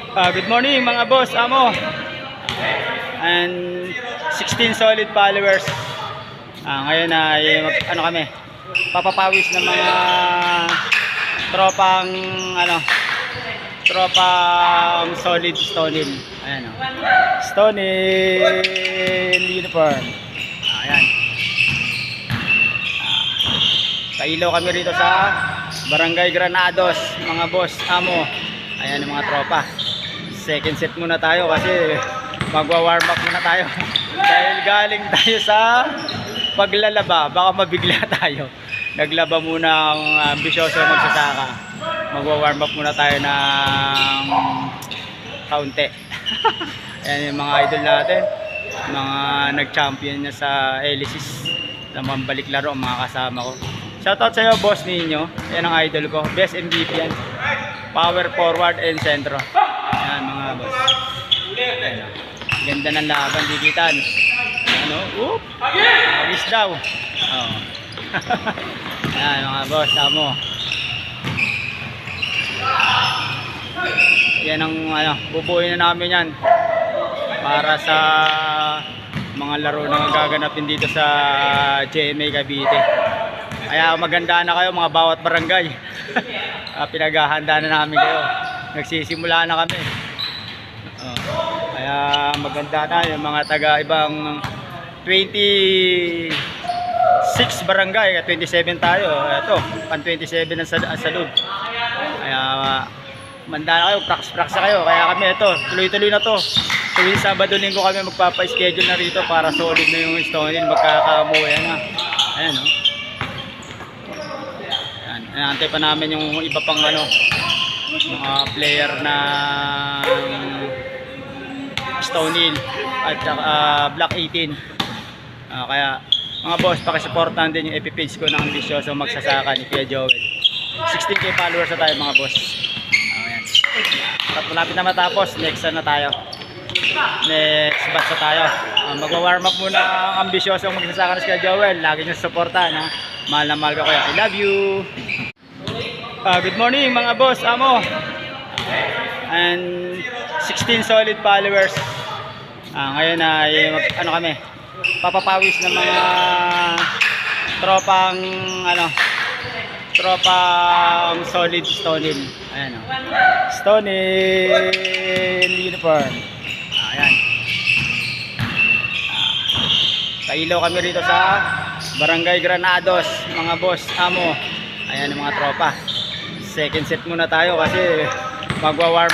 Good morning mga boss, amo. And 16 solid followers. Ngayon ay ano kami, papapawis ng mga tropang tropang solid Stonil. Ayan o. Stonil uniform. Ayan. Kailaw kami rito sa Barangay Granados, mga boss, amo. Ayan ang mga tropa. Second set muna tayo kasi magwa-warm up muna tayo. Dahil galing tayo sa paglalaba, baka mabigla tayo. Naglaba muna ang ambisyoso magsasaka. Magwa-warm up muna tayo ng kaunti. Ayan yung mga idol natin, mga nag-champion na sa Elysis na mambalik laro, mga kasama ko. Shoutout sa iyo, boss ninyo. Yan ang idol ko, best MVP yan. Power forward and centro. Yan mga boss. Ayan, ganda ng laban, dikitan. Ano? Oop! Alis daw. Oh. Yan mga boss, amo. Yan ang bubuuin na namin yan para sa mga laro na gaganapin dito sa GMA Cavite. Kaya maganda na kayo mga bawat barangay. Pinaghahanda na namin kayo. Nagsisimula na kami. Kaya maganda na yung mga taga ibang 26 barangay, 27 tayo. Ito, pan 27 ang salud. Kaya manda na kayo, practice na kayo. Kaya kami ito, tuloy-tuloy na to. Tuwing Sabado Linggo kami magpapa-schedule na rito para solid na yung Stonil, magkakamuya na. Ayan o. Inaantay pa namin yung iba pang mga player na Stonil at Black 18. Kaya mga boss, pakisuportahan din yung FB page ko ng ambisyoso magsasaka ni Kuya Joel. 16k followers na tayo mga boss. Ayan. At malapit na matapos, next na tayo. Next batch na tayo. Magwa-warm up muna ang ambisyoso magsasaka ni Kuya Joel. Lagi nyo suportahan ha. Mahal na mahal ko kayo. I love you. Good morning mga boss, amo. And 16 solid followers. Ngayon ay ano kami, papapawis ng mga tropang tropang solid Stonil. Ayan o. Stonil uniform. Ayan. Kailaw kami rito sa Barangay Granados, mga boss, amo. Ayan ang mga tropa. Second set muna tayo kasi magwa-warm